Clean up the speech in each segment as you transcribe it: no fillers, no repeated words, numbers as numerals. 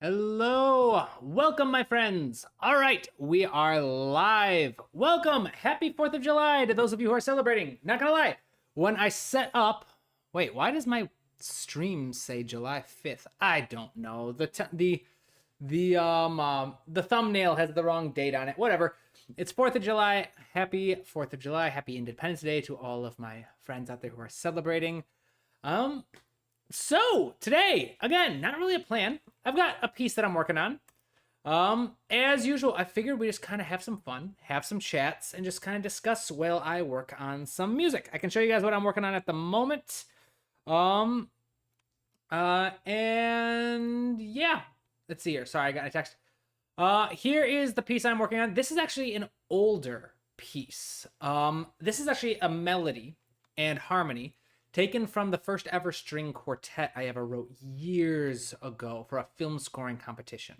Hello, welcome my friends. All right, we are live. Welcome, happy 4th of July to those of you who are celebrating. Not gonna lie, when I set up, wait, why does my stream say July 5th? I don't know. The thumbnail has the wrong date on it. Whatever. It's 4th of July. Happy 4th of July. Happy Independence Day to all of my friends out there who are celebrating. So today, again, not really a plan. I've got a piece that I'm working on. As usual, I figured we just kind of have some fun, have some chats, and just kind of discuss while I work on some music. I can show you guys what I'm working on at the moment. And yeah, let's see here. Sorry, I got a text. Here is the piece I'm working on. This is actually an older piece. This is actually a melody and harmony taken from the first ever string quartet I ever wrote years ago for a film scoring competition.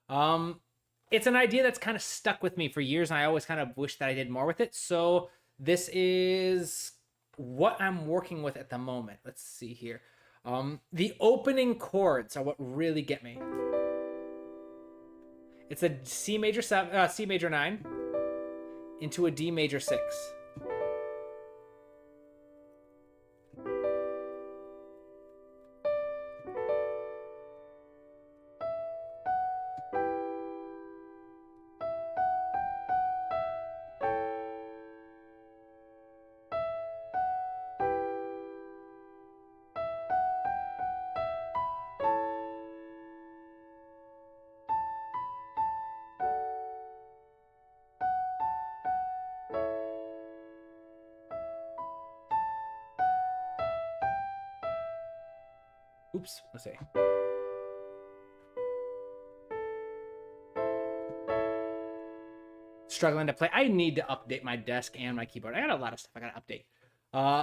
It's an idea that's kind of stuck with me for years, and I always kind of wish that I did more with it. So this is what I'm working with at the moment. Let's see here. The opening chords are what really get me. It's a C major 7, C major 9 into a D major 6. Oops, let's see. Struggling to play. I need to update my desk and my keyboard. I got a lot of stuff I gotta update.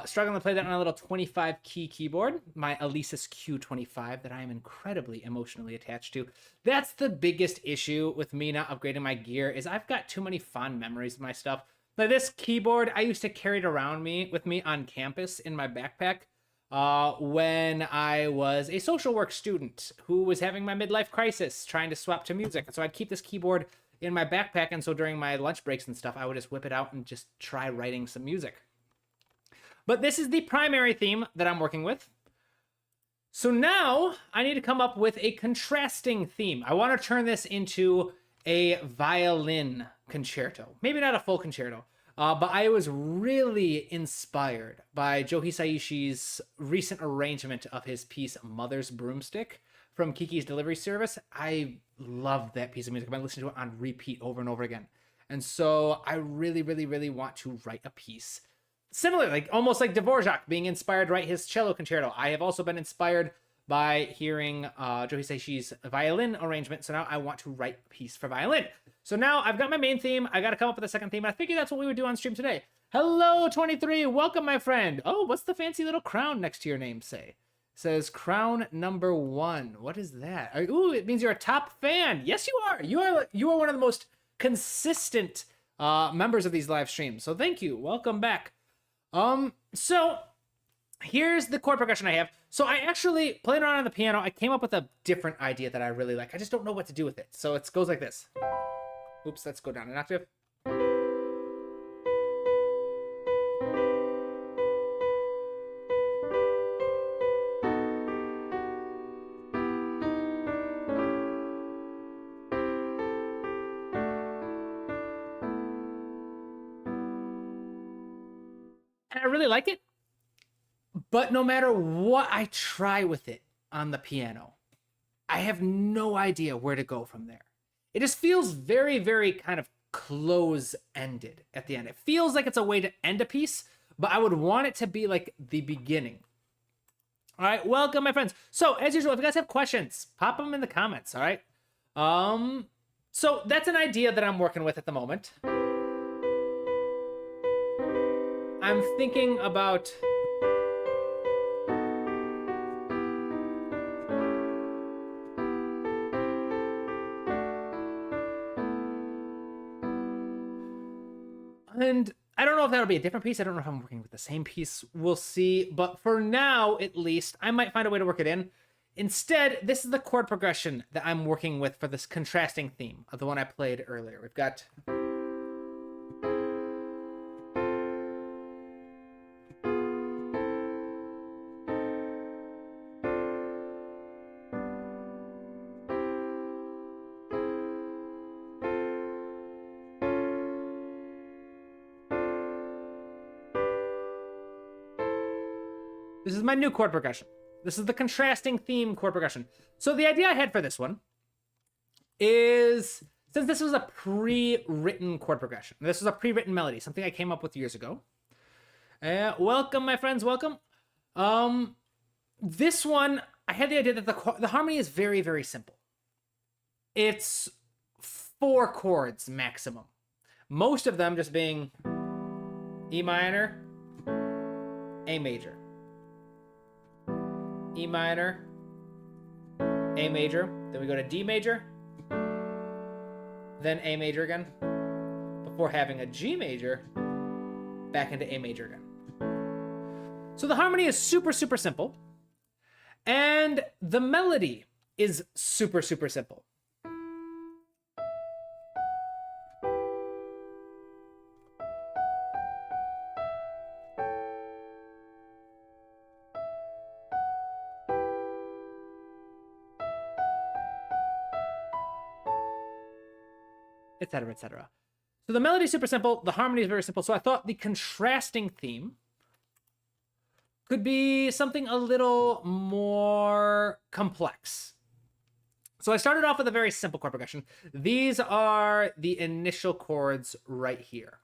Struggling to play that on a little 25 key keyboard, my Alesis Q25 that I am incredibly emotionally attached to. That's the biggest issue with me not upgrading my gear, is I've got too many fond memories of my stuff. Like this keyboard, I used to carry it around with me on campus in my backpack. When I was a social work student who was having my midlife crisis trying to swap to music. So I'd keep this keyboard in my backpack, and so during my lunch breaks and stuff, I would just whip it out and just try writing some music. But this is the primary theme that I'm working with. So now I need to come up with a contrasting theme. I want to turn this into a violin concerto. Maybe not a full concerto. But I was really inspired by Joe Hisaishi's recent arrangement of his piece Mother's Broomstick from Kiki's Delivery Service. I loved that piece of music. I've been listening to it on repeat over and over again. And so I really, really, really want to write a piece similar, like almost like Dvorak being inspired to write his cello concerto. I have also been inspired by hearing Joe Hisaishi's violin arrangement. So now I want to write a piece for violin. So now I've got my main theme. I got to come up with a second theme. I figured that's what we would do on stream today. Hello, 23. Welcome, my friend. Oh, what's the fancy little crown next to your name say? It says crown number 1. What is that? Ooh, it means you're a top fan. Yes, you are. You are one of the most consistent members of these live streams. So thank you. Welcome back. So here's the chord progression I have. So I actually, playing around on the piano, I came up with a different idea that I really like. I just don't know what to do with it. So it goes like this. Oops, let's go down an octave. And I really like it. But no matter what I try with it on the piano, I have no idea where to go from there. It just feels very, very kind of close-ended at the end. It feels like it's a way to end a piece, but I would want it to be like the beginning. All right, welcome, my friends. So, as usual, if you guys have questions, pop them in the comments, all right? So that's an idea that I'm working with at the moment. I'm thinking about... And I don't know if that'll be a different piece. I don't know if I'm working with the same piece. We'll see. But for now, at least, I might find a way to work it in. Instead, this is the chord progression that I'm working with for this contrasting theme of the one I played earlier. We've got... This is my new chord progression. This is the contrasting theme chord progression. So the idea I had for this one is, since this was a pre-written chord progression, this was a pre-written melody, something I came up with years ago. Welcome, my friends, welcome. This one, I had the idea that the harmony is very, very simple. It's 4 chords maximum. Most of them just being E minor, A major, E minor, A major, then we go to D major, then A major again, before having a G major, back into A major again. So the harmony is super, super simple, and the melody is super, super simple. Etc., etc. So the melody is super simple, the harmony is very simple. So I thought the contrasting theme could be something a little more complex. So I started off with a very simple chord progression. These are the initial chords right here.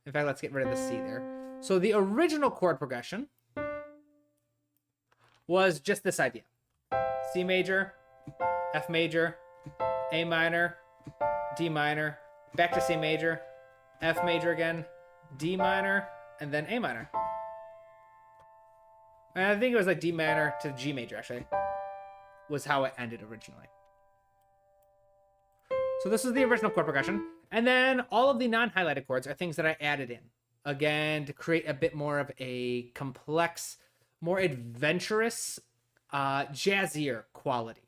In fact, let's get rid of the C there. So the original chord progression was just this idea. C major, F major, A minor, D minor, back to C major, F major again, D minor, and then A minor. And I think it was like D minor to G major, actually, was how it ended originally. So this is the original chord progression. And then all of the non-highlighted chords are things that I added in, again, to create a bit more of a complex, more adventurous, jazzier quality.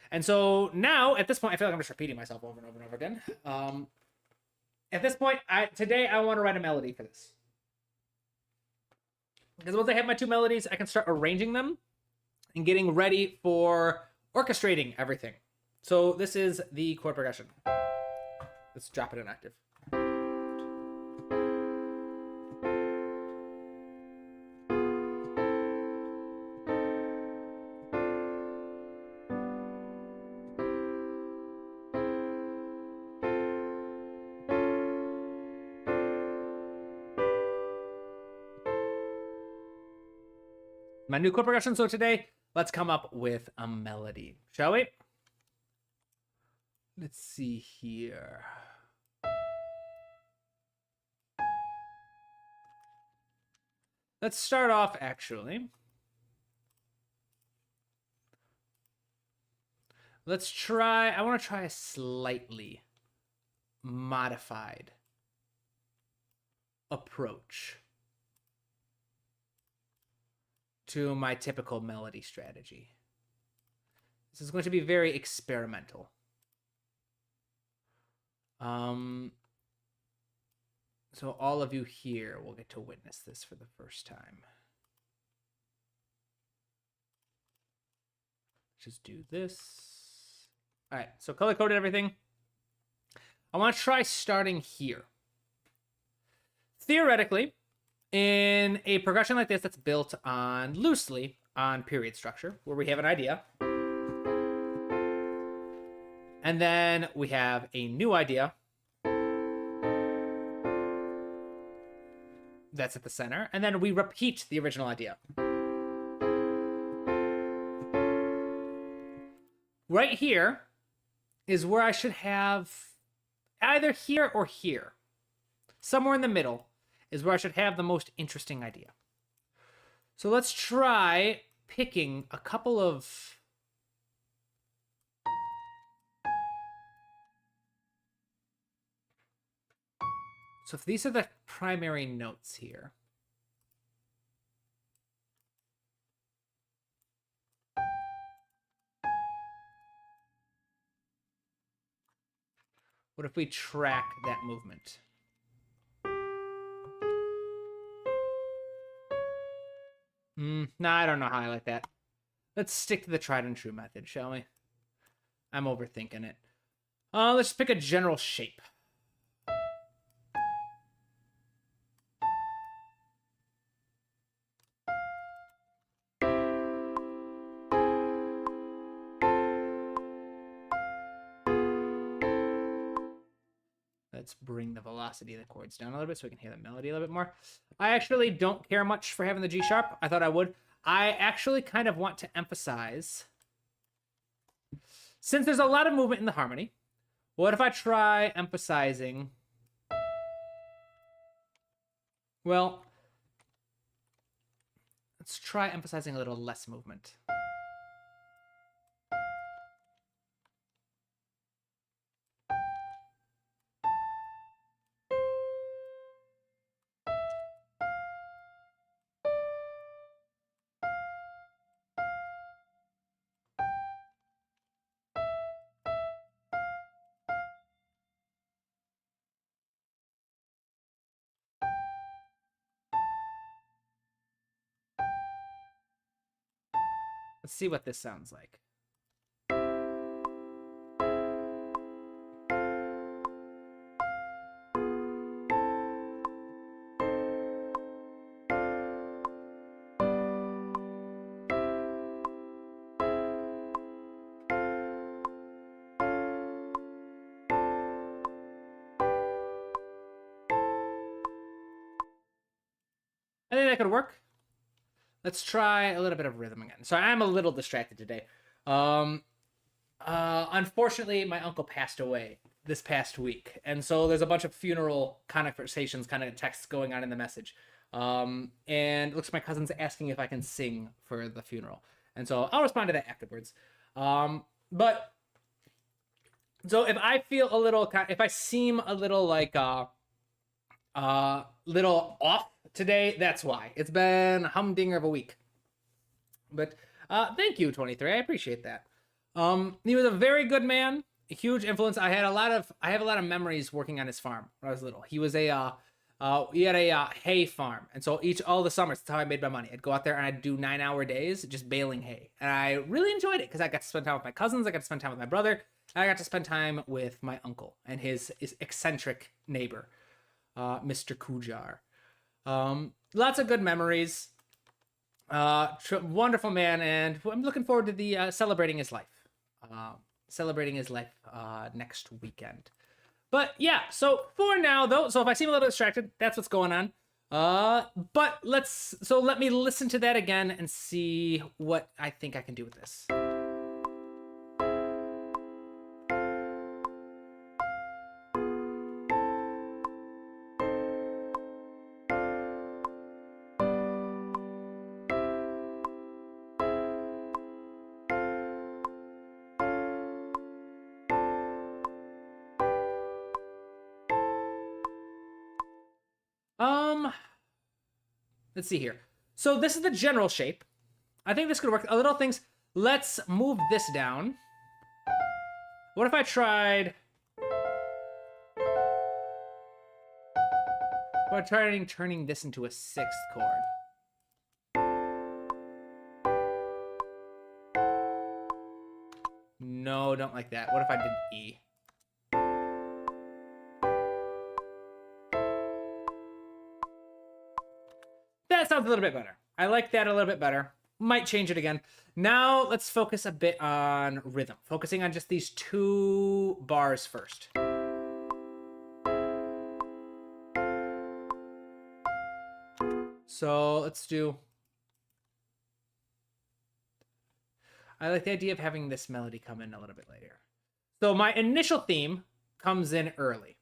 And so now, at this point, I feel like I'm just repeating myself over and over and over again. At this point, today I want to write a melody for this. Because once I have my 2 melodies, I can start arranging them and getting ready for orchestrating everything. So this is the chord progression. Let's drop it in octave. My new chord progression. So today, let's come up with a melody, shall we? Let's see here. Let's start off, actually. Let's try, I want to try a slightly modified approach to my typical melody strategy. This is going to be very experimental. So all of you here will get to witness this for the first time. Just do this. All right, so color-coded everything. I want to try starting here. Theoretically, in a progression like this that's built on loosely on period structure, where we have an idea, and then we have a new idea that's at the center, and then we repeat the original idea. Right here is where I should have either here or here. Somewhere in the middle is where I should have the most interesting idea. So let's try picking a couple of so if these are the primary notes here, What if we track that movement? Nah, I don't know how I like that. Let's stick to the tried and true method, shall we? I'm overthinking it. Let's pick a general shape. Let's bring the velocity of the chords down a little bit so we can hear the melody a little bit more. I actually don't care much for having the G sharp. I thought I would. I actually kind of want to emphasize, since there's a lot of movement in the harmony, what if I try emphasizing, well, let's try emphasizing a little less movement. Let's see what this sounds like. I think that could work. Let's try a little bit of rhythm again. So I'm a little distracted today. Unfortunately, my uncle passed away this past week, and so there's a bunch of funeral conversations, kind of texts going on in the message. And it looks like my cousin's asking if I can sing for the funeral, and so I'll respond to that afterwards. But so if I feel a little, if I seem a little like little off today, that's why. It's been a humdinger of a week. But thank you, 23. I appreciate that. He was a very good man, a huge influence. I have a lot of memories working on his farm when I was little. He was he had a hay farm, and so all the summers, that's how I made my money. I'd go out there and I'd do 9-hour days just baling hay, and I really enjoyed it because I got to spend time with my cousins, I got to spend time with my brother, and I got to spend time with my uncle and his eccentric neighbor, Mr. Kujar. Lots of good memories. Wonderful man, and I'm looking forward to the celebrating his life. Next weekend. But yeah, so for now though, so if I seem a little distracted, that's what's going on. But let me listen to that again and see what I think I can do with this. Let's see here. So this is the general shape. I think this could work. A little things. Let's move this down. What if I tried? What if I tried turning this into a 6th chord? No, don't like that. What if I did E? That sounds a little bit better. I like that a little bit better. Might change it again. Now let's focus a bit on rhythm. Focusing on just these 2 bars first. So let's do... I like the idea of having this melody come in a little bit later. So my initial theme comes in early.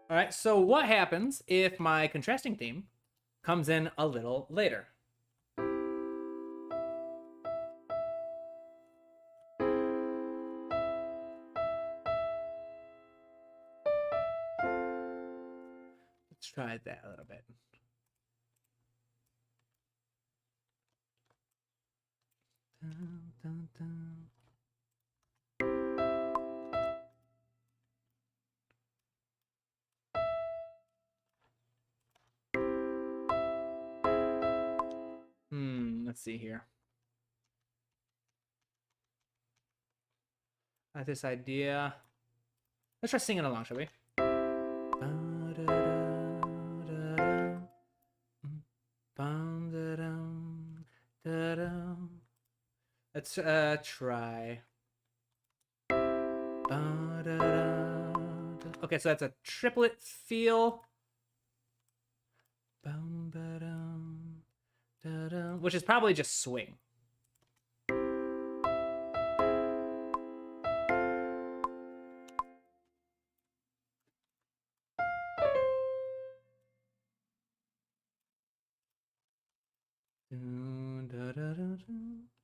All right, so what happens if my contrasting theme comes in a little later? Let's try that a little bit. Dun, dun, dun. Let's see here. I have this idea. Let's try singing along, shall we? Let's try. Okay, so that's a triplet feel. Which is probably just swing.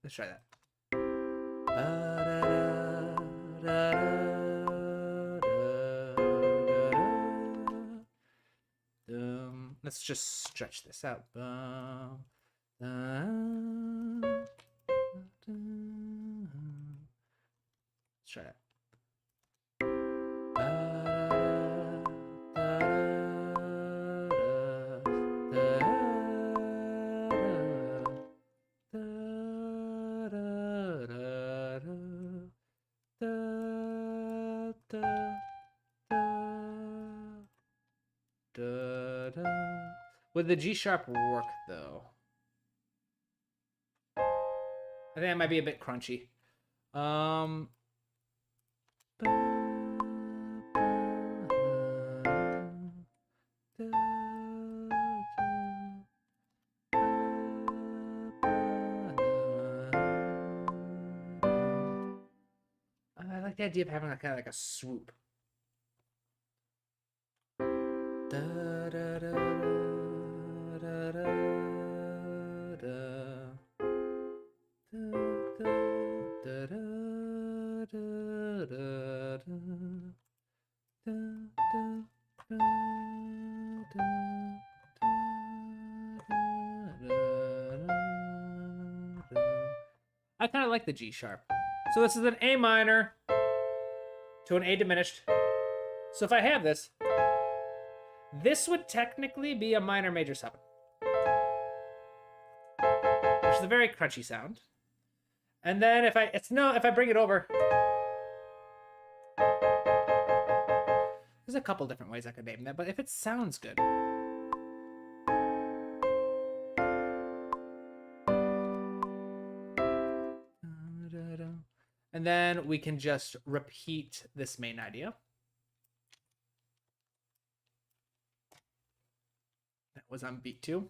Let's try that. Let's just stretch this out. Let's try that. Would the G sharp work though? I think that might be a bit crunchy. I like the idea of having kind of like a swoop. I kind of like the G sharp. So this is an A minor to an A diminished. So if I have this, this would technically be a minor major 7. Which is a very crunchy sound. And then if I bring it over, there's a couple different ways I could name that, but if it sounds good. And then we can just repeat this main idea. That was on beat 2.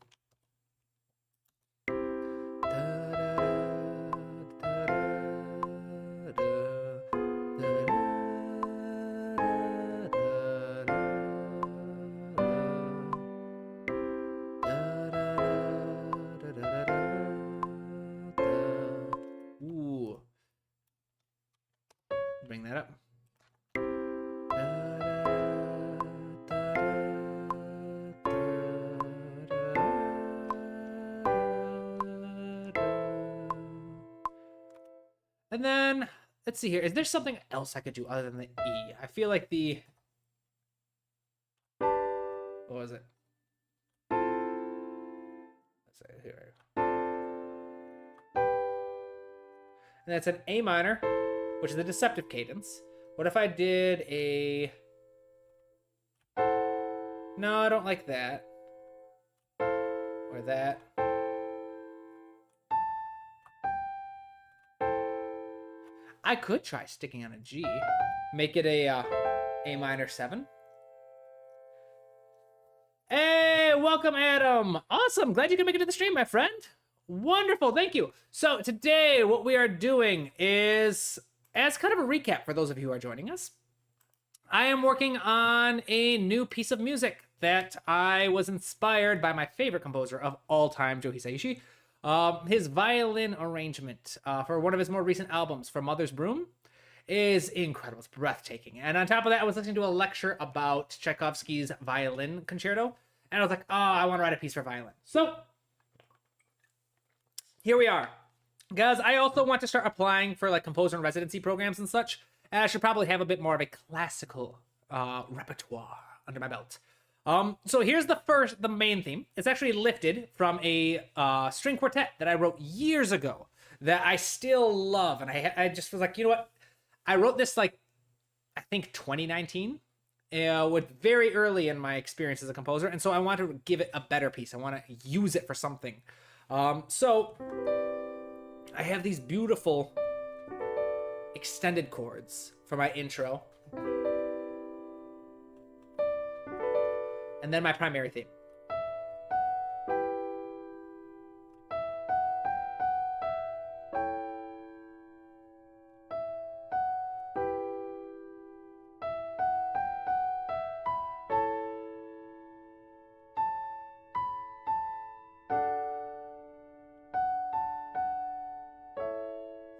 Ooh. Bring that up. And then, let's see here. Is there something else I could do other than the E? I feel like the... What was it? Let's say here. And that's an A minor, which is a deceptive cadence. What if I did a... No, I don't like that. Or that. I could try sticking on a G. Make it a A minor 7. Hey, welcome, Adam. Awesome. Glad you could make it to the stream, my friend. Wonderful. Thank you. So today what we are doing is, as kind of a recap for those of you who are joining us, I am working on a new piece of music that I was inspired by my favorite composer of all time, Joe Hisaishi. His violin arrangement for one of his more recent albums, For Mother's Broom, is incredible. It's breathtaking. And on top of that, I was listening to a lecture about Tchaikovsky's violin concerto, and I was like, oh, I want to write a piece for violin. So here we are. Guys, I also want to start applying for like composer and residency programs and such. And I should probably have a bit more of a classical repertoire under my belt. So here's the main theme. It's actually lifted from a string quartet that I wrote years ago that I still love. And I just was like, you know what? I wrote this like, I think 2019, with very early in my experience as a composer. And so I want to give it a better piece. I want to use it for something. So I have these beautiful extended chords for my intro. And then my primary theme.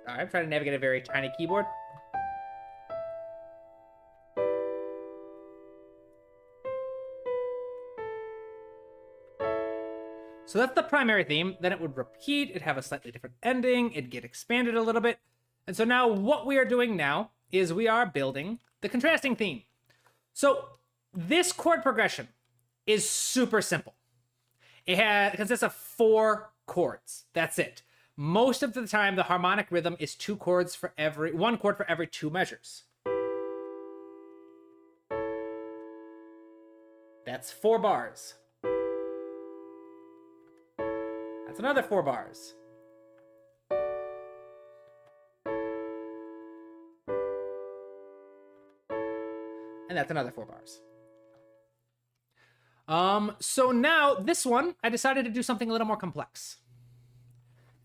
Sorry, I'm trying to navigate a very tiny keyboard. So that's the primary theme. Then it would repeat. It'd have a slightly different ending. It'd get expanded a little bit. And so now what we are doing now is we are building the contrasting theme. So this chord progression is super simple. It consists of 4 chords. That's it. Most of the time, the harmonic rhythm is 1 chord for every 2 measures. That's 4 bars. That's another 4 bars. And that's another 4 bars. So now this one, I decided to do something a little more complex.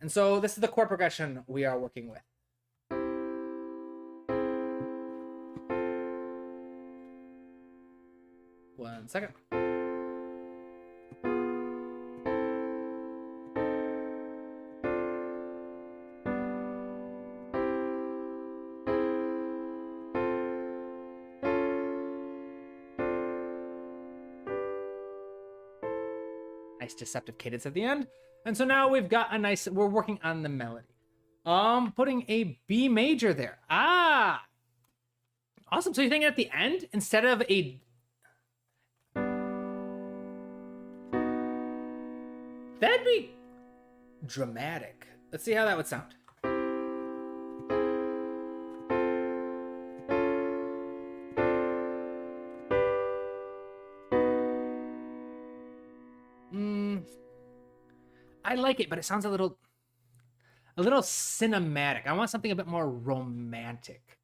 And so this is the chord progression we are working with. One second. Nice deceptive cadence at the end. And so now we've got we're working on the melody. Putting a B major there. Ah! Awesome. So you're thinking at the end, instead of a... That'd be dramatic. Let's see how that would sound. I like it, but it sounds a little cinematic. I want something a bit more romantic.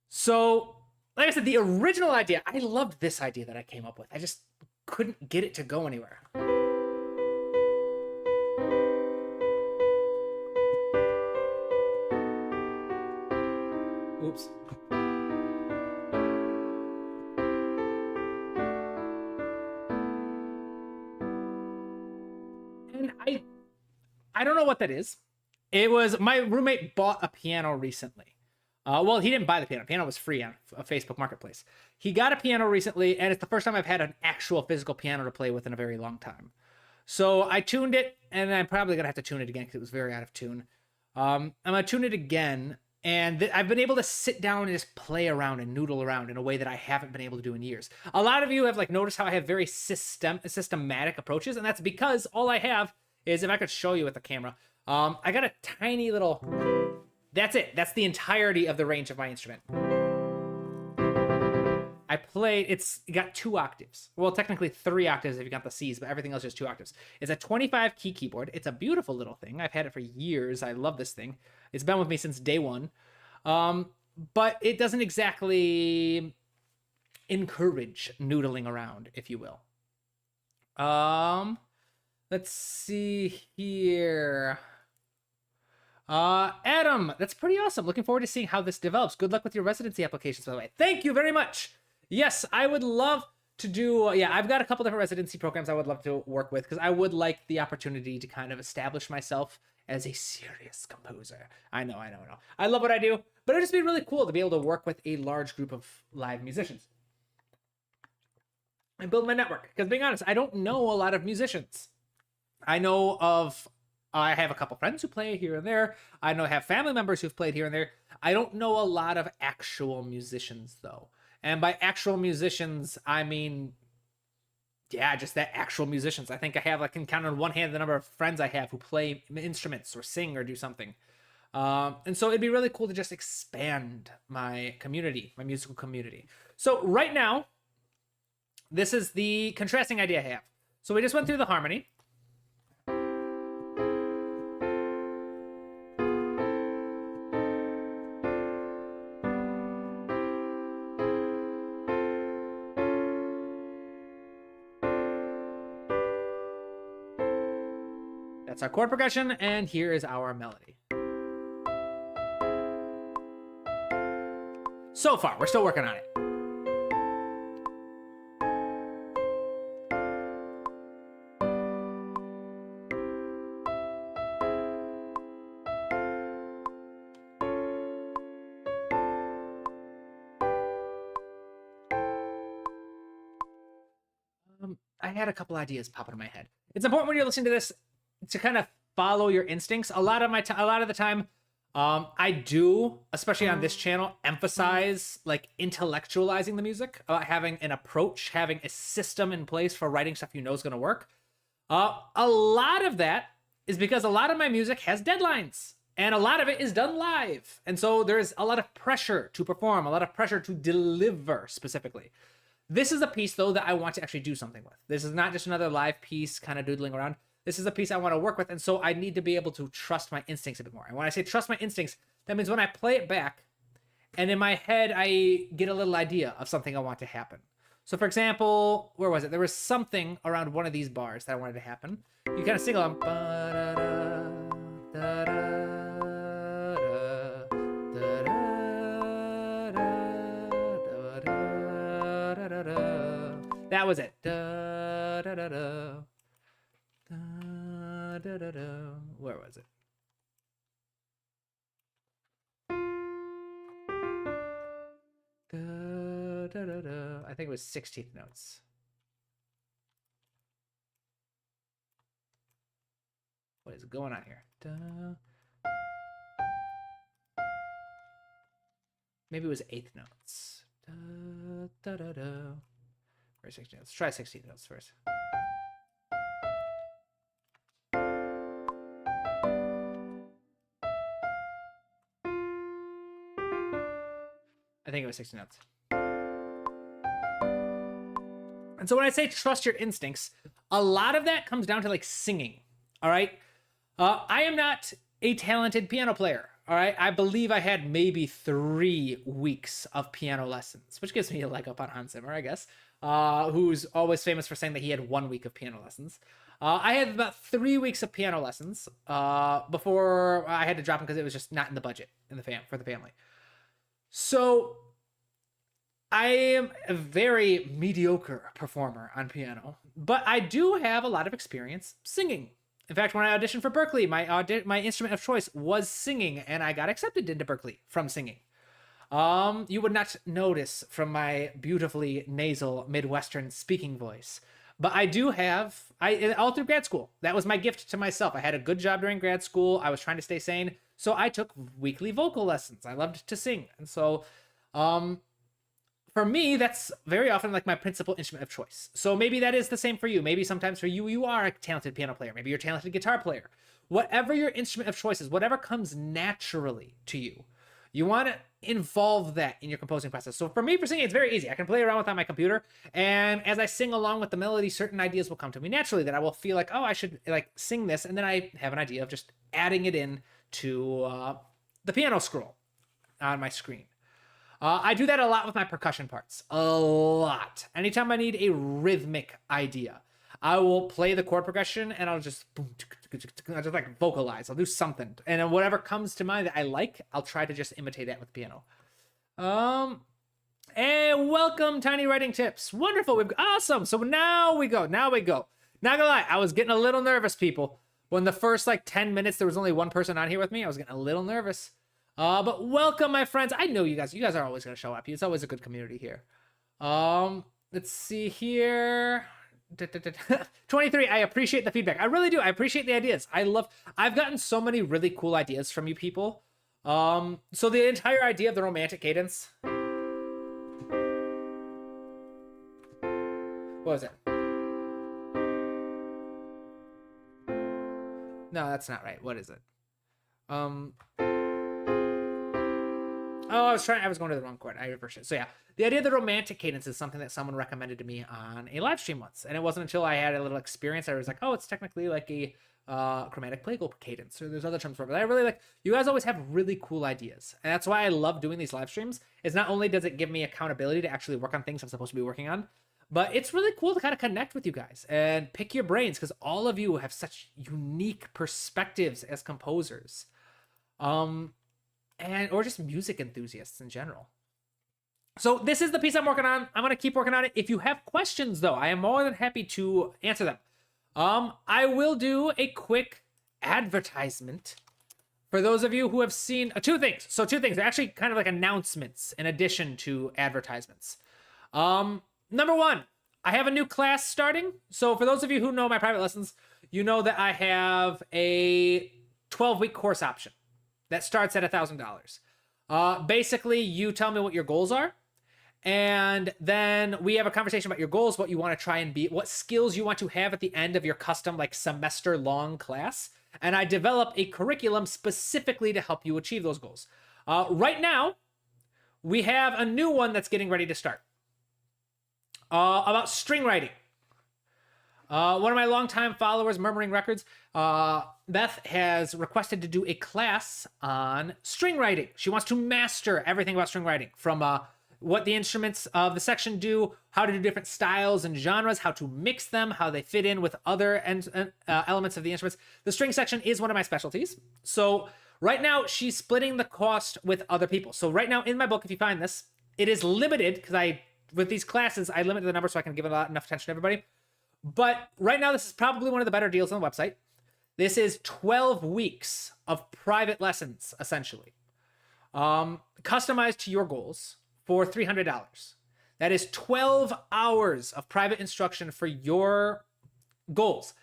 So, like I said, the original idea, I loved this idea that I came up with. I just couldn't get it to go anywhere. Oops. And I don't know what that is. It was, my roommate bought a piano recently. Well, he didn't buy the piano. Piano was free on a Facebook Marketplace. He got a piano recently, and it's the first time I've had an actual physical piano to play with in a very long time. So I tuned it, and I'm probably going to have to tune it again because it was very out of tune. I'm going to tune it again, and I've been able to sit down and just play around and noodle around in a way that I haven't been able to do in years. A lot of you have noticed how I have very systematic approaches, and that's because all I have is, if I could show you with the camera, I got a tiny little... That's it. That's the entirety of the range of my instrument. I played, it's got 2 octaves. Well, technically 3 octaves if you got the C's, but everything else is 2 octaves. It's a 25 key keyboard. It's a beautiful little thing. I've had it for years. I love this thing. It's been with me since day one. But it doesn't exactly encourage noodling around, if you will. Let's see here. Adam, that's pretty awesome. Looking forward to seeing how this develops. Good luck with your residency applications, by the way. Thank you very much. Yes, I would love to do, I've got a couple different residency programs I would love to work with, because I would like the opportunity to kind of establish myself as a serious composer. I know. I love what I do, but it'd just be really cool to be able to work with a large group of live musicians and build my network. Because being honest, I don't know a lot of musicians. I know of I have a couple friends who play here and there. I know I have family members who've played here and there. I don't know a lot of actual musicians though. And by actual musicians, I mean, yeah, just that actual musicians. I think I have, I can count on one hand the number of friends I have who play instruments or sing or do something. And so it'd be really cool to just expand my community, my musical community. So right now, this is the contrasting idea I have. So we just went through the harmony. That's our chord progression, and here is our melody. So far, we're still working on it. I had a couple ideas pop into my head. It's important when you're listening to this to kind of follow your instincts. A lot of the time, I do, especially on this channel, emphasize like intellectualizing the music, having an approach, having a system in place for writing stuff you know is going to work. A lot of that is because a lot of my music has deadlines, and a lot of it is done live, and so there's a lot of pressure to perform, a lot of pressure to deliver specifically. This is a piece, though, that I want to actually do something with. This is not just another live piece kind of doodling around. This is a piece I want to work with, and so I need to be able to trust my instincts a bit more. And when I say trust my instincts, that means when I play it back, and in my head, I get a little idea of something I want to happen. So, for example, where was it? There was something around one of these bars that I wanted to happen. You kind of sing along. That was it. Where was it? I think it was 16th notes. What is going on here? Maybe it was 8th notes. Where's 16 notes? Try 16 notes first. I think it was 16 notes. And so when I say trust your instincts, a lot of that comes down to like singing. All right. I am not a talented piano player. All right. I believe I had maybe 3 weeks of piano lessons, which gives me a leg up on Hans Zimmer, I guess, who's always famous for saying that he had 1 week of piano lessons. I had about 3 weeks of piano lessons before I had to drop them because it was just not in the budget for the family. So I am a very mediocre performer on piano, but I do have a lot of experience singing. In fact, when I auditioned for Berklee, my instrument of choice was singing, and I got accepted into Berklee from singing. You would not notice from my beautifully nasal Midwestern speaking voice, but I do have, all through grad school, that was my gift to myself. I had a good job during grad school. I was trying to stay sane. So I took weekly vocal lessons. I loved to sing. And so for me, that's very often like my principal instrument of choice. So maybe that is the same for you. Maybe sometimes for you, you are a talented piano player. Maybe you're a talented guitar player. Whatever your instrument of choice is, whatever comes naturally to you, you want to involve that in your composing process. So for me, for singing, it's very easy. I can play around with on my computer. And as I sing along with the melody, certain ideas will come to me naturally that I will feel like, oh, I should like sing this. And then I have an idea of just adding it in to the piano scroll on my screen. I do that a lot with my percussion parts. A lot. Anytime I need a rhythmic idea, I will play the chord progression and I'll just I'll just like vocalize. I'll do something. And then whatever comes to mind that I like, I'll try to just imitate that with the piano. And welcome, Tiny Writing Tips. Wonderful. Awesome. So now we go. Not gonna lie, I was getting a little nervous, people. When the first like 10 minutes, there was only one person on here with me, I was getting a little nervous. But welcome, my friends. I know you guys are always going to show up. It's always a good community here. Let's see here. 23. I appreciate the feedback. I really do. I appreciate the ideas. I've gotten so many really cool ideas from you people. So the entire idea of the romantic cadence. What was it? No, that's not right. What is it? Oh, I was going to the wrong chord. I reversed it. So yeah, the idea of the romantic cadence is something that someone recommended to me on a live stream once. And it wasn't until I had a little experience I was like, oh, it's technically like a chromatic plagal cadence, or there's other terms for it. But I really like, you guys always have really cool ideas. And that's why I love doing these live streams, is not only does it give me accountability to actually work on things I'm supposed to be working on, but it's really cool to kind of connect with you guys and pick your brains, because all of you have such unique perspectives as composers. Or just music enthusiasts in general. So this is the piece I'm working on. I'm going to keep working on it. If you have questions, though, I am more than happy to answer them. I will do a quick advertisement for those of you who have seen two things. So two things. They're actually kind of like announcements in addition to advertisements. Number one, I have a new class starting. So for those of you who know my private lessons, you know that I have a 12-week course option that starts at $1,000. Basically, you tell me what your goals are, and then we have a conversation about your goals, what you want to try and be, what skills you want to have at the end of your custom, like, semester-long class, and I develop a curriculum specifically to help you achieve those goals. Right now, we have a new one that's getting ready to start about string writing. One of my longtime followers, Murmuring Records, Beth, has requested to do a class on string writing. She wants to master everything about string writing, from what the instruments of the section do, how to do different styles and genres, how to mix them, how they fit in with other elements of the instruments. The string section is one of my specialties. So right now, she's splitting the cost with other people. So right now in my book, if you find this, it is limited, because with these classes, I limit the number so I can give enough attention to everybody. But right now, this is probably one of the better deals on the website. This is 12 weeks of private lessons, essentially, customized to your goals for $300. That is 12 hours of private instruction for your goals.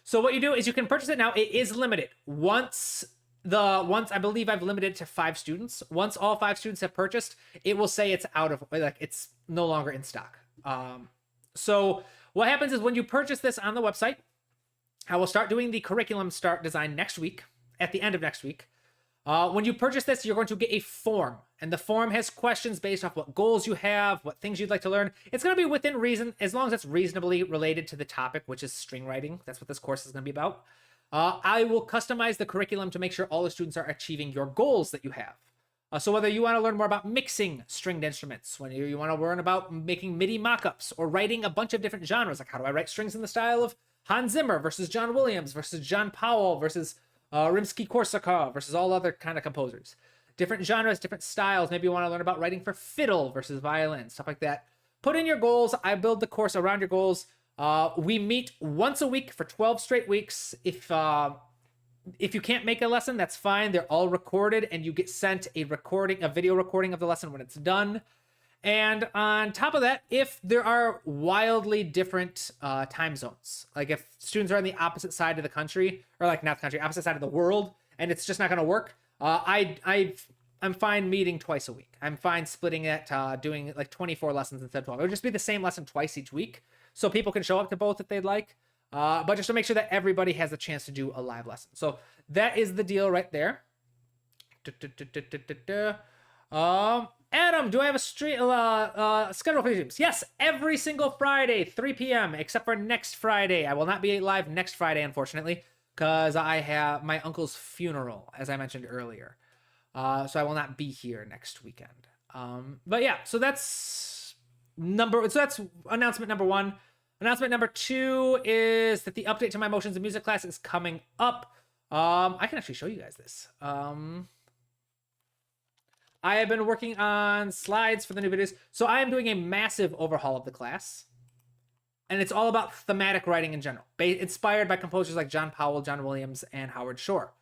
So what you do is you can purchase it now. It is limited. Once I believe I've limited it to 5 students. Once all 5 students have purchased, it will say it's it's no longer in stock. So what happens is when you purchase this on the website, I will start doing the curriculum design next week, at the end of next week. When you purchase this, you're going to get a form, and the form has questions based off what goals you have, what things you'd like to learn. It's going to be within reason, as long as it's reasonably related to the topic, which is string writing. That's what this course is going to be about. I will customize the curriculum to make sure all the students are achieving your goals that you have. So whether you want to learn more about mixing stringed instruments, when you want to learn about making MIDI mockups, or writing a bunch of different genres, like how do I write strings in the style of Hans Zimmer versus John Williams versus John Powell versus Rimsky-Korsakov versus all other kind of composers. Different genres, different styles. Maybe you want to learn about writing for fiddle versus violin, stuff like that. Put in your goals. I build the course around your goals. We meet once a week for 12 straight weeks. If you can't make a lesson, that's fine. They're all recorded, and you get sent a video recording of the lesson when it's done. And on top of that, if there are wildly different time zones, like if students are on the opposite side of the country, or like not the country, opposite side of the world, and it's just not going to work, I'm fine meeting twice a week. I'm fine splitting it, doing like 24 lessons instead of 12. It would just be the same lesson twice each week, so people can show up to both if they'd like. But just to make sure that everybody has a chance to do a live lesson. So that is the deal right there. Adam, do I have a schedule for streams? Yes, every single Friday, 3 p.m., except for next Friday. I will not be live next Friday, unfortunately, because I have my uncle's funeral, as I mentioned earlier. So I will not be here next weekend. But yeah, so that's announcement number 1. Announcement number 2 is that the update to my motions and music class is coming up. I can actually show you guys this. I have been working on slides for the new videos. So I am doing a massive overhaul of the class. And it's all about thematic writing in general, inspired by composers like John Powell, John Williams, and Howard Shore.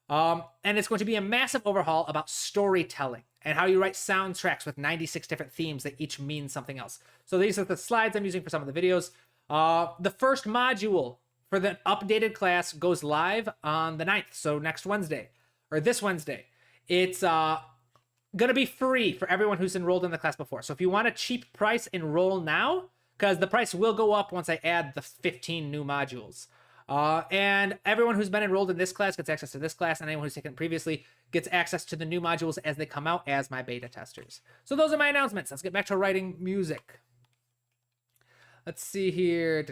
And it's going to be a massive overhaul about storytelling and how you write soundtracks with 96 different themes that each mean something else. So these are the slides I'm using for some of the videos. The first module for the updated class goes live on the 9th, so next Wednesday, or this Wednesday. It's going to be free for everyone who's enrolled in the class before. So if you want a cheap price, enroll now, because the price will go up once I add the 15 new modules. And everyone who's been enrolled in this class gets access to this class, and anyone who's taken it previously gets access to the new modules as they come out as my beta testers. So those are my announcements. Let's get back to writing music. Let's see here.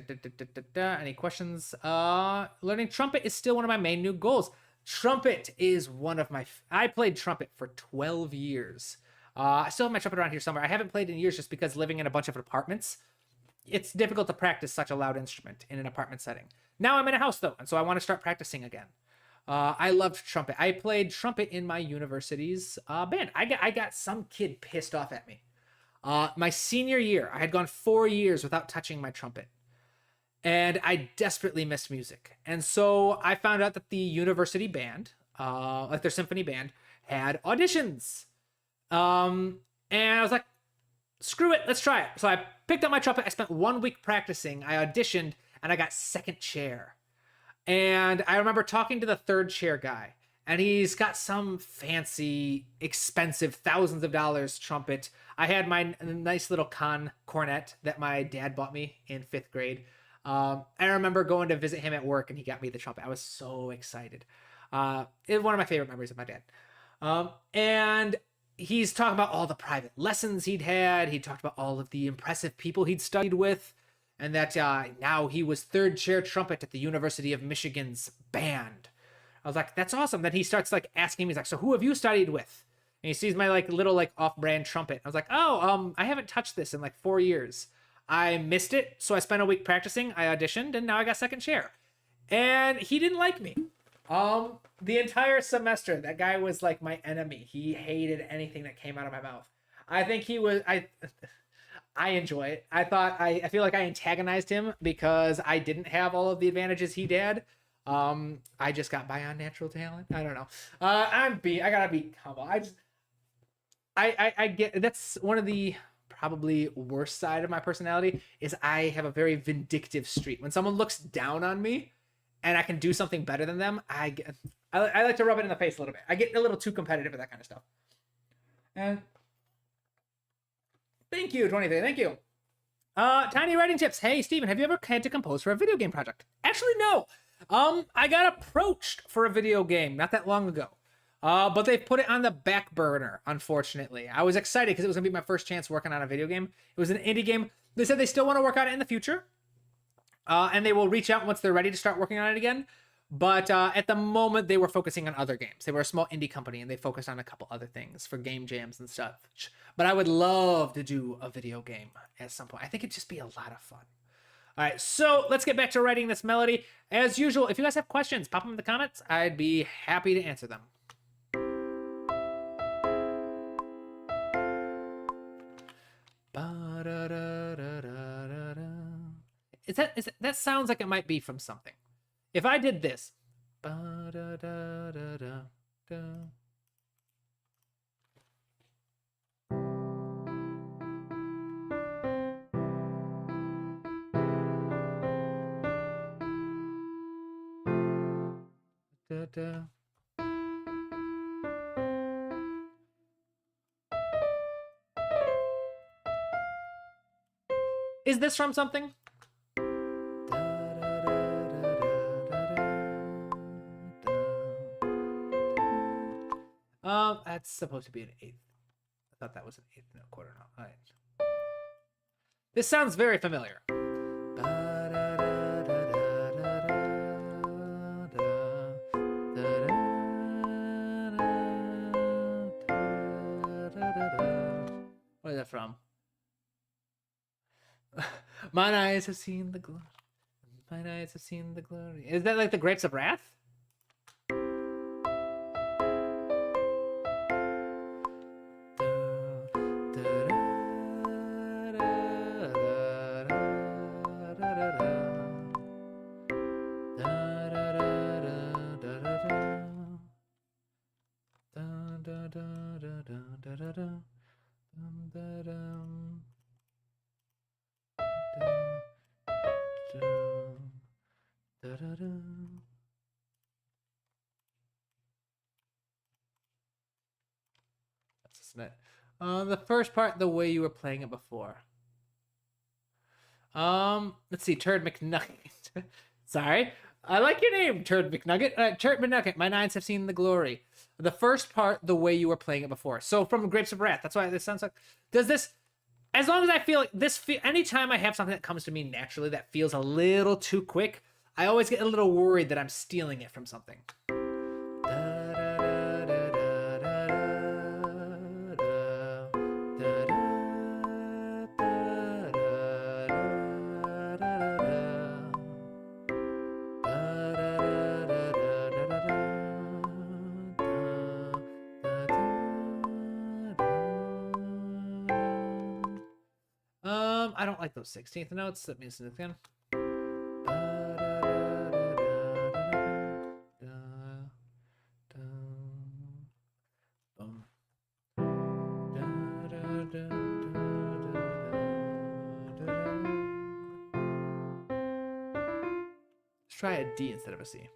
Any questions? Learning trumpet is still one of my main new goals. Trumpet is one of my... I played trumpet for 12 years. I still have my trumpet around here somewhere. I haven't played in years just because living in a bunch of apartments, it's difficult to practice such a loud instrument in an apartment setting. Now I'm in a house, though, and so I want to start practicing again. I loved trumpet. I played trumpet in my university's band. I got some kid pissed off at me. My senior year, I had gone 4 years without touching my trumpet. And I desperately missed music. And so I found out that the university band, like their symphony band, had auditions. And I was like, screw it, let's try it. So I picked up my trumpet. I spent 1 week practicing. I auditioned, and I got second chair. And I remember talking to the third chair guy. And he's got some fancy, expensive, thousands of dollars trumpet. I had my nice little cornet that my dad bought me in 5th grade. I remember going to visit him at work, and he got me the trumpet. I was so excited. It's one of my favorite memories of my dad. And he's talking about all the private lessons he'd had. He talked about all of the impressive people he'd studied with, and that now he was third chair trumpet at the University of Michigan's band. I was like, that's awesome. Then he starts like asking me, he's like, so who have you studied with? And he sees my like little like off-brand trumpet. I was like, oh, I haven't touched this in like 4 years. I missed it, so I spent a week practicing. I auditioned, and now I got second chair. And he didn't like me. The entire semester, that guy was like my enemy. He hated anything that came out of my mouth. I think he was... I enjoy it. I feel like I antagonized him because I didn't have all of the advantages he did. I just got by on natural talent. I don't know. I gotta be humble. I get, that's one of the probably worst side of my personality is I have a very vindictive streak. When someone looks down on me and I can do something better than them, I like to rub it in the face a little bit. I get a little too competitive with that kind of stuff. And thank you, 23. Thank you. Tiny writing tips. Hey, Steven, have you ever had to compose for a video game project? Actually, no. I got approached for a video game not that long ago. But they've put it on the back burner, unfortunately. I was excited because it was going to be my first chance working on a video game. It was an indie game. They said they still want to work on it in the future. And they will reach out once they're ready to start working on it again. But at the moment, they were focusing on other games. They were a small indie company, and they focused on a couple other things for game jams and stuff. But I would love to do a video game at some point. I think it'd just be a lot of fun. All right, so let's get back to writing this melody. As usual, if you guys have questions, pop them in the comments. I'd be happy to answer them. That sounds like it might be from something. If I did this. Is this from something? That's supposed to be an 8th. I thought that was an 8th note, quarter note. All right. This sounds very familiar. What is that from? Mine eyes have seen the glory. Mine eyes have seen the glory. Is that like the Grapes of Wrath? That's isn't it. The first part, the way you were playing it before. Let's see, Turd McNugget. Sorry. I like your name, Turd McNugget. Turd McNugget, my nines have seen the glory. The first part, the way you were playing it before. So from Grapes of Wrath, that's why this sounds like. Does this, as long as I feel like this, anytime I have something that comes to me naturally that feels a little too quick, I always get a little worried that I'm stealing it from something. I don't like those 16th notes. Let me listen again. Let's try a D instead of a C.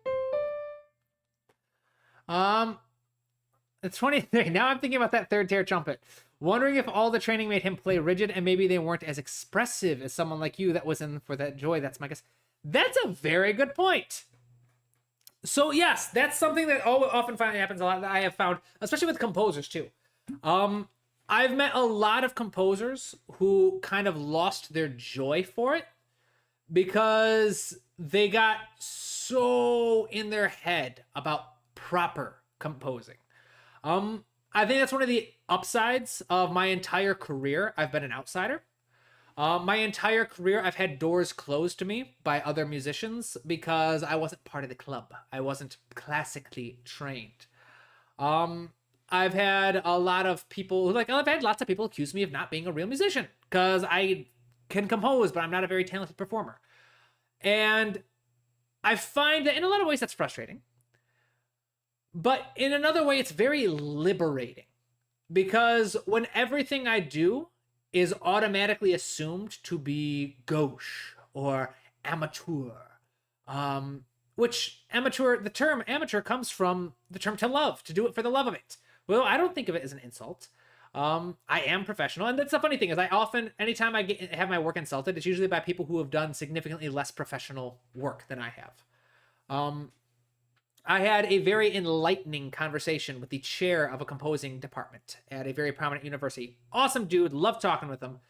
It's 23. Now I'm thinking about that third tier trumpet. Wondering if all the training made him play rigid and maybe they weren't as expressive as someone like you that was in for that joy. That's my guess. That's a very good point. So yes, that's something that often happens a lot that I have found, especially with composers too. I've met a lot of composers who kind of lost their joy for it because they got so in their head about proper composing. I think that's one of the upsides of my entire career. I've been an outsider. My entire career, I've had doors closed to me by other musicians because I wasn't part of the club. I wasn't classically trained. I've had a lot of people I've had lots of people accuse me of not being a real musician because I can compose, but I'm not a very talented performer. And I find that in a lot of ways that's frustrating. But in another way, it's very liberating because when everything I do is automatically assumed to be gauche or amateur, which the term amateur comes from the term to love, to do it for the love of it. Well, I don't think of it as an insult. I am professional. And that's the funny thing is anytime I have my work insulted, it's usually by people who have done significantly less professional work than I have. I had a very enlightening conversation with the chair of a composing department at a very prominent university. Awesome dude, loved talking with him.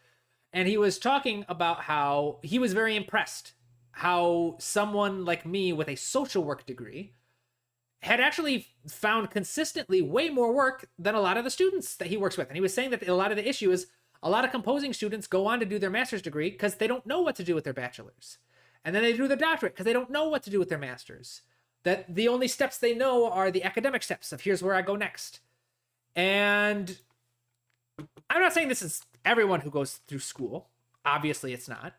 And he was talking about how he was very impressed how someone like me with a social work degree had actually found consistently way more work than a lot of the students that he works with. And he was saying that a lot of the issue is a lot of composing students go on to do their master's degree because they don't know what to do with their bachelor's. And then they do their doctorate because they don't know what to do with their master's. That the only steps they know are the academic steps of here's where I go next. And I'm not saying this is everyone who goes through school. Obviously, it's not.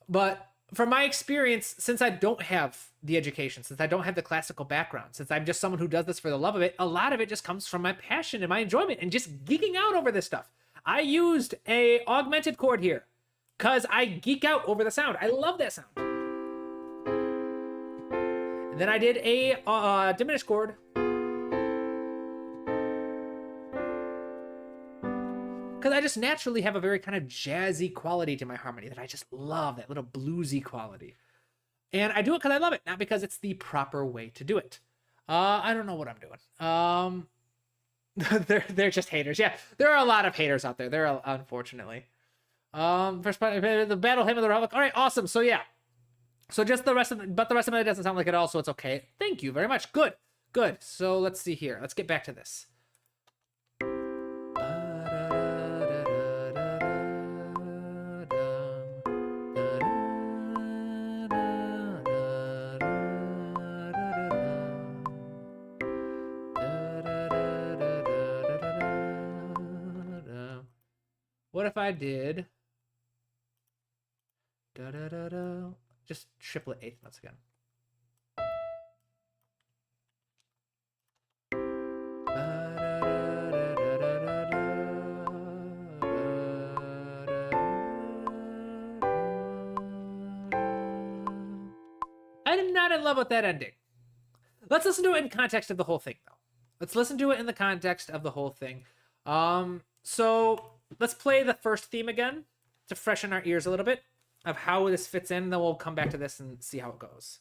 But from my experience, since I don't have the education, since I don't have the classical background, since I'm just someone who does this for the love of it, a lot of it just comes from my passion and my enjoyment and just geeking out over this stuff. I used a augmented chord here because I geek out over the sound. I love that sound. Then I did a diminished chord. Because I just naturally have a very kind of jazzy quality to my harmony that I just love, that little bluesy quality. And I do it because I love it, not because it's the proper way to do it. I don't know what I'm doing. They're just haters. Yeah, there are a lot of haters out there. There are, unfortunately. First part, the Battle Hymn of the Republic. All right, awesome. So yeah. So just the rest of it, but the rest of it doesn't sound like it all, so it's okay. Thank you very much. Good. So let's see here. Let's get back to this. What if I did just triplet eighth notes again? I didn't I'm not in love with that ending. Let's listen to it in context of the whole thing, though. Let's listen to it in the context of the whole thing. So let's play the first theme again to freshen our ears a little bit of how this fits in. Then we'll come back to this and see how it goes.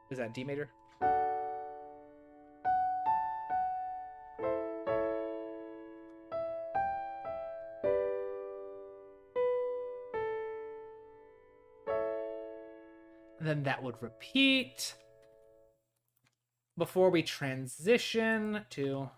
Is that D major? And then that would repeat before we transition to...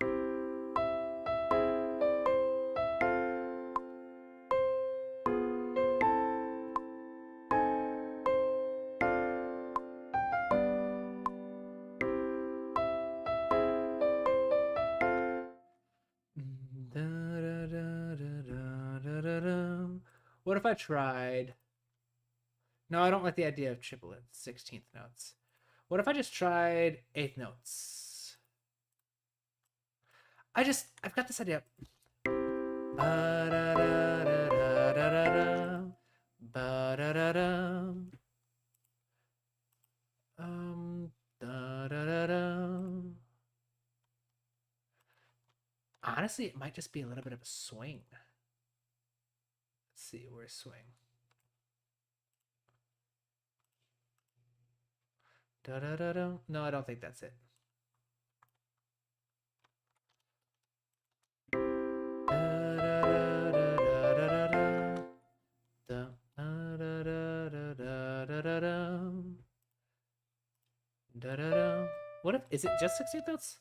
What if I tried... No, I don't like the idea of triplets, 16th notes. What if I just tried 8th notes? I've got this idea. Honestly, it might just be a little bit of a swing. Let's see, where's swing? No, I don't think that's it. What if, is it just 16th notes?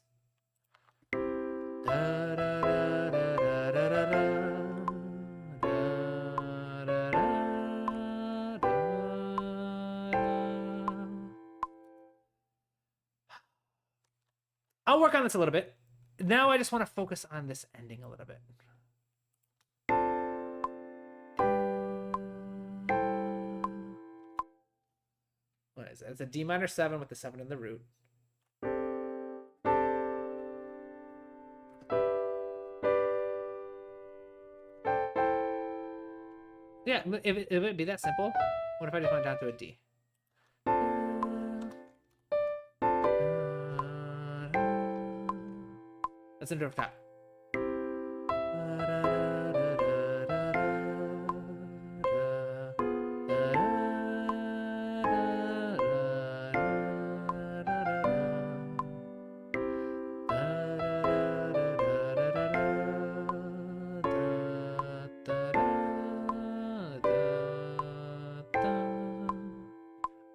I'll work on this a little bit. Now I just want to focus on this ending a little bit. What is it? It's a D minor 7 with the 7 in the root. Yeah, if it be that simple, what if I just went down to a D? Let's enter up top.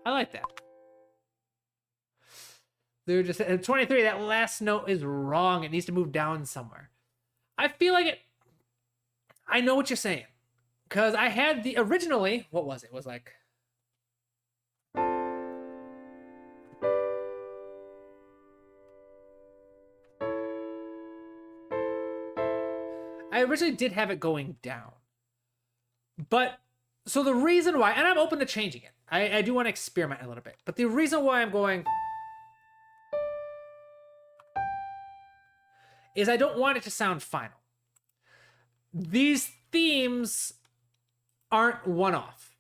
I like that. They're just at 23. That last note is wrong. It needs to move down somewhere. I feel like it. I know what you're saying, because I had the originally. What was it? It was like. I originally did have it going down, but so the reason why, and I'm open to changing it. I do want to experiment a little bit, but the reason why I'm going is I don't want it to sound final. These themes aren't one-off.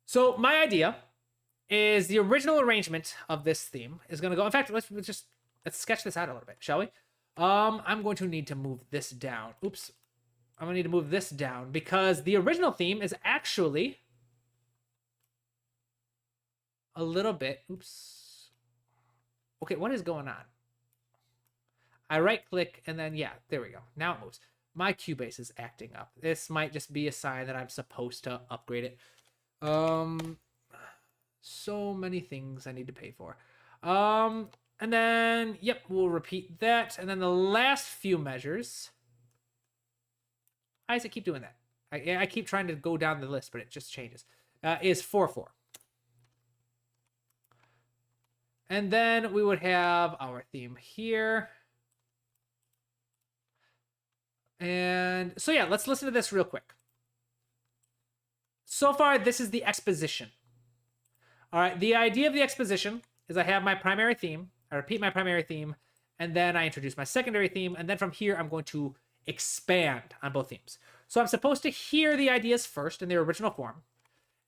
So my idea is the original arrangement of this theme is going to go. In fact, let's sketch this out a little bit, shall we? I'm going to need to move this down. Oops. I'm going to need to move this down because the original theme is actually a little bit. Oops. Okay, what is going on? I right click and then, yeah, there we go. Now it moves. My Cubase is acting up. This might just be a sign that I'm supposed to upgrade it. So many things I need to pay for. And then, yep, we'll repeat that. And then the last few measures. Why does it keep doing that? I keep trying to go down the list, but it just changes. Is 4/4. And then we would have our theme here. And so yeah, let's listen to this real quick. So far, this is the exposition. All right, the idea of the exposition is I have my primary theme, I repeat my primary theme, and then I introduce my secondary theme, and then from here, I'm going to expand on both themes. So I'm supposed to hear the ideas first in their original form,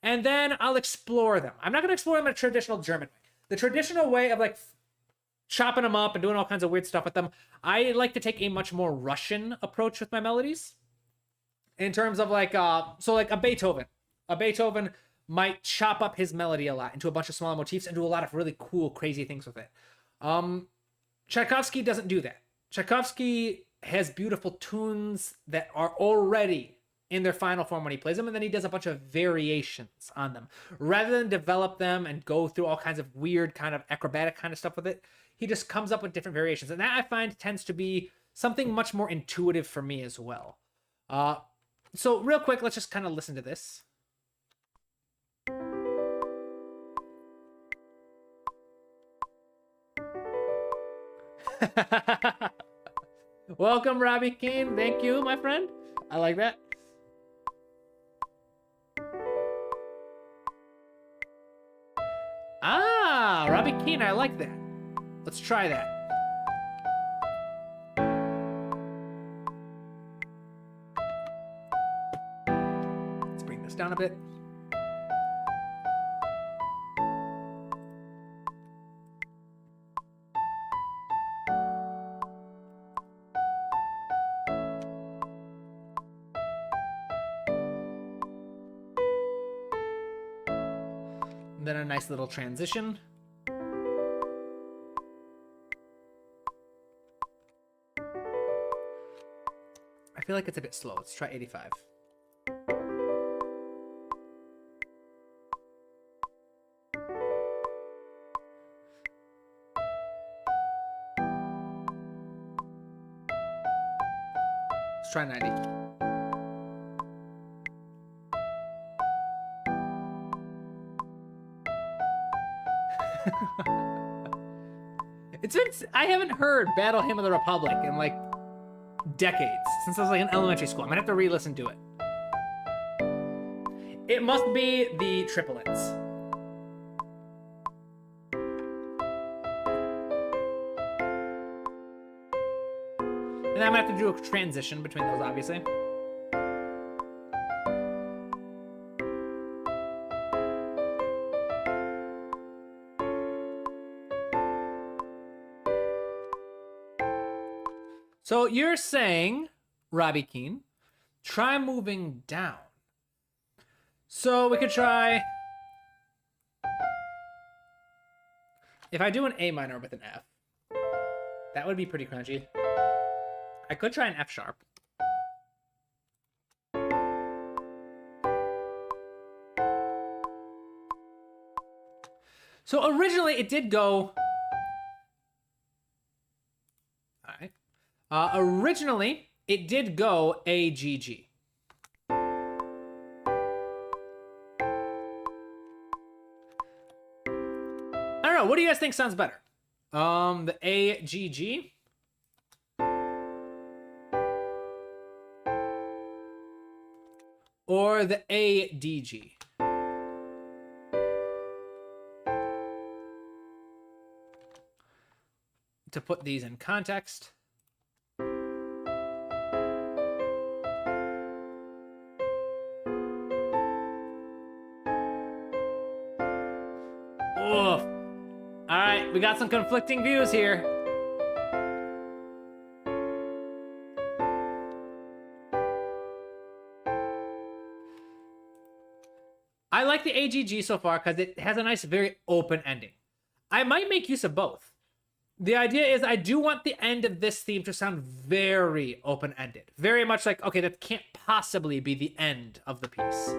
and then I'll explore them. I'm not going to explore them in a traditional German way. The traditional way of like chopping them up and doing all kinds of weird stuff with them, I like to take a much more Russian approach with my melodies. In terms of like, so like a Beethoven. A Beethoven might chop up his melody a lot into a bunch of smaller motifs and do a lot of really cool, crazy things with it. Tchaikovsky doesn't do that. Tchaikovsky has beautiful tunes that are already in their final form when he plays them, and then he does a bunch of variations on them. Rather than develop them and go through all kinds of weird kind of acrobatic kind of stuff with it, he just comes up with different variations. And that I find tends to be something much more intuitive for me as well. So real quick, let's just kind of listen to this. Welcome, Robbie Keane. Thank you, my friend. I like that. Ah, Robbie Keane, I like that. Let's try that. Let's bring this down a bit. Then a nice little transition. I feel like it's a bit slow. Let's try 85. Let's try 90. It's been, I haven't heard Battle Hymn of the Republic in like decades, since I was like in elementary school. I'm gonna have to re-listen to it. It must be the triplets. And I'm gonna have to do a transition between those, obviously. So you're saying, Robbie Keane, try moving down. So we could try, if I do an A minor with an F, that would be pretty crunchy. I could try an F sharp. So originally it did go, all right. Originally, it did go AGG. I don't know. What do you guys think sounds better? The AGG? Or the ADG? To put these in context. Oof. All right, we got some conflicting views here. I like the AGG so far because it has a nice, very open ending. I might make use of both. The idea is I do want the end of this theme to sound very open-ended. Very much like, okay, that can't possibly be the end of the piece.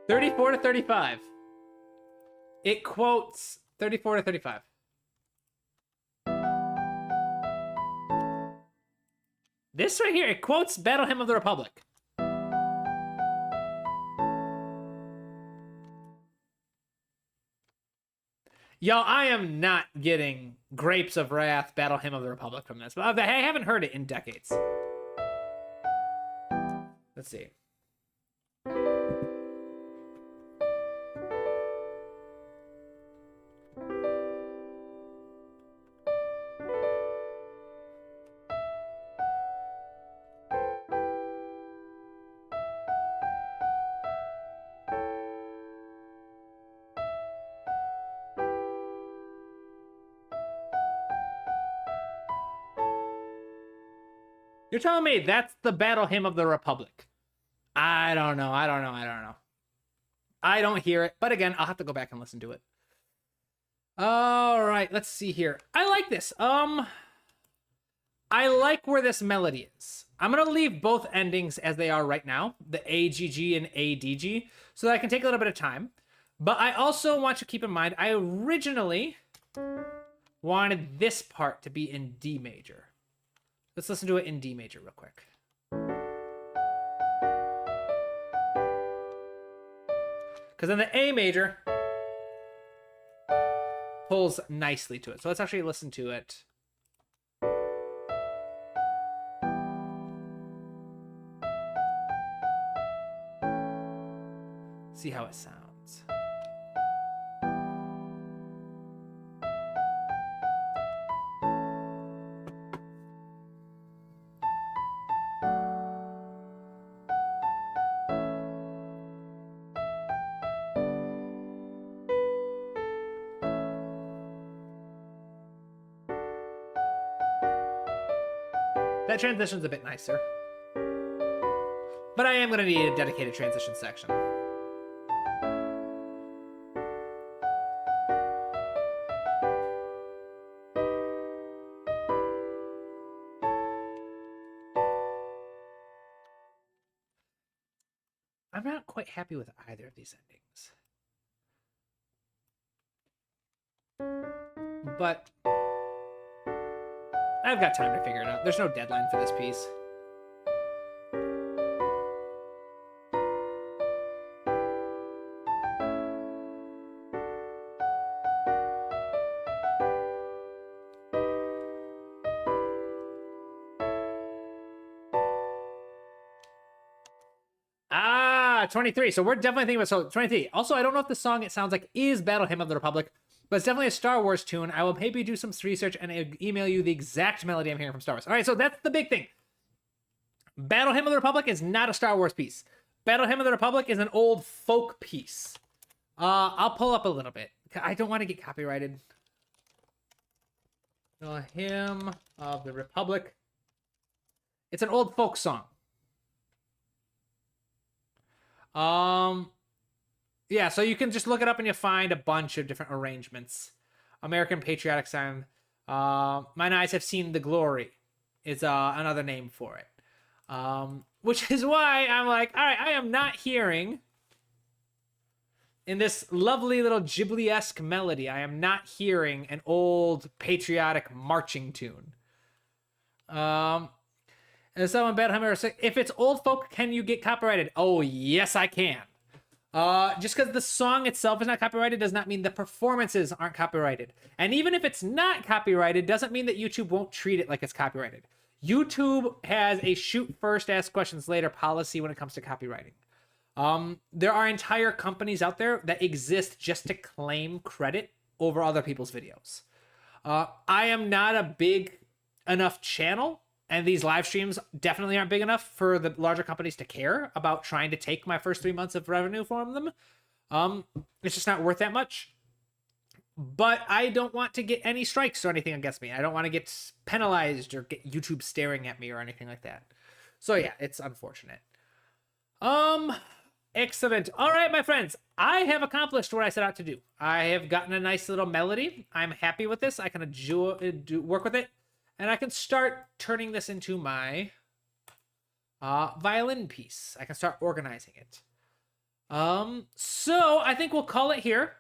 $34 to $35. It quotes 34 to 35. This right here, it quotes Battle Hymn of the Republic. Yo, I am not getting Grapes of Wrath, Battle Hymn of the Republic from this, but I haven't heard it in decades. Let's see. You're telling me that's the Battle Hymn of the Republic? I don't know. I don't hear it. But again, I'll have to go back and listen to it. All right, let's see here. I like this. I like where this melody is. I'm going to leave both endings as they are right now, the AGG and ADG, so that I can take a little bit of time. But I also want to keep in mind, I originally wanted this part to be in D major. Let's listen to it in D major real quick. Because then the A major pulls nicely to it. So let's actually listen to it. See how it sounds. That transition's a bit nicer. But I am going to need a dedicated transition section. I'm not quite happy with either of these endings. But I've got time to figure it out. There's no deadline for this piece. Ah, 23. So we're definitely thinking about, so 23. Also, I don't know if the song it sounds like is Battle Hymn of the Republic, but it's definitely a Star Wars tune. I will maybe do some research and email you the exact melody I'm hearing from Star Wars. All right, so that's the big thing. Battle Hymn of the Republic is not a Star Wars piece. Battle Hymn of the Republic is an old folk piece. I'll pull up a little bit. I don't want to get copyrighted. The Hymn of the Republic. It's an old folk song. Yeah, so you can just look it up and you'll find a bunch of different arrangements. American Patriotic Song. Mine Eyes Have Seen the Glory is another name for it. Which is why I'm like, all right, I am not hearing in this lovely little Ghibli-esque melody, I am not hearing an old patriotic marching tune. And someone Battle Hymn, if it's old folk, can you get copyrighted? Oh, yes, I can. Just because the song itself is not copyrighted does not mean the performances aren't copyrighted. And even if it's not copyrighted, doesn't mean that YouTube won't treat it like it's copyrighted. YouTube has a shoot first, ask questions later policy when it comes to copywriting. There are entire companies out there that exist just to claim credit over other people's videos. I am not a big enough channel, and these live streams definitely aren't big enough for the larger companies to care about trying to take my first 3 months of revenue from them. It's just not worth that much. But I don't want to get any strikes or anything against me. I don't want to get penalized or get YouTube staring at me or anything like that. So yeah, it's unfortunate. Excellent. All right, my friends, I have accomplished what I set out to do. I have gotten a nice little melody. I'm happy with this. I can work with it. And I can start turning this into my violin piece. I can start organizing it. So I think we'll call it here.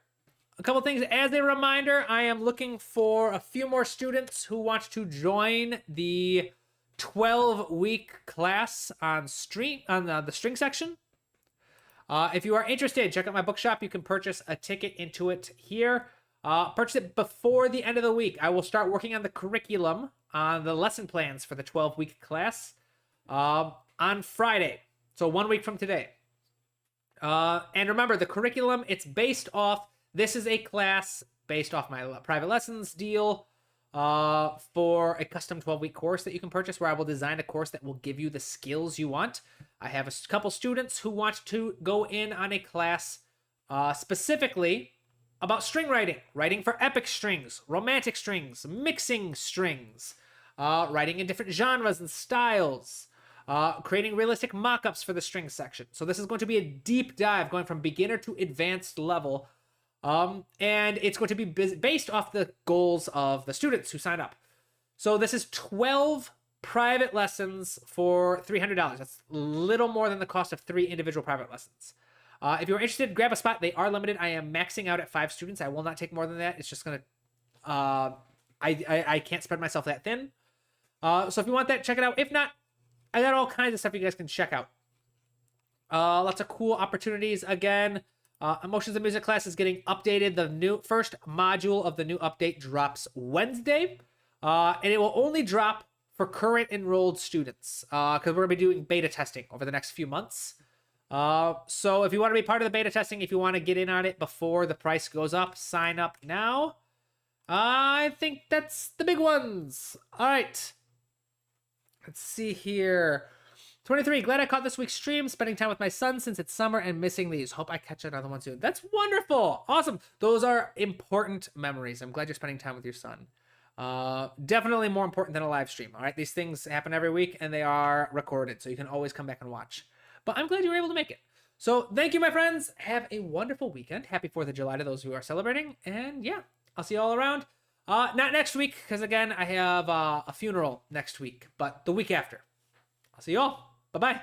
a couple things as a reminder. I am looking for a few more students who want to join the 12-week class on the string section. If you are interested, check out my bookshop. You can purchase a ticket into it here. Purchase it before the end of the week. I will start working on the curriculum, on the lesson plans for the 12-week class on Friday. So 1 week from today. And remember, the curriculum, it's based off, this is a class based off my private lessons deal for a custom 12-week course that you can purchase, where I will design a course that will give you the skills you want. I have a couple students who want to go in on a class specifically about string writing, writing for epic strings, romantic strings, mixing strings, writing in different genres and styles, creating realistic mock-ups for the string section. So this is going to be a deep dive going from beginner to advanced level. And it's going to be based off the goals of the students who sign up. So this is 12 private lessons for $300. That's a little more than the cost of 3 individual private lessons. If you're interested, grab a spot. They are limited. I am maxing out at 5 students. I will not take more than that. It's just going to... I can't spread myself that thin. So if you want that, check it out. If not, I got all kinds of stuff you guys can check out. Lots of cool opportunities. Again, Emotions of Music class is getting updated. The first module of the new update drops Wednesday. And it will only drop for current enrolled students. Because we're going to be doing beta testing over the next few months. So if you want to be part of the beta testing, if you want to get in on it before the price goes up, sign up now. I think that's the big ones. All right. Let's see here. 23, glad I caught this week's stream, spending time with my son since it's summer and missing these. Hope I catch another one soon. That's wonderful. Awesome. Those are important memories. I'm glad you're spending time with your son. Definitely more important than a live stream. All right. These things happen every week and they are recorded, so you can always come back and watch. But I'm glad you were able to make it. So thank you, my friends. Have a wonderful weekend. Happy 4th of July to those who are celebrating. And yeah, I'll see you all around. Not next week, because again, I have a funeral next week, but the week after. I'll see you all. Bye-bye.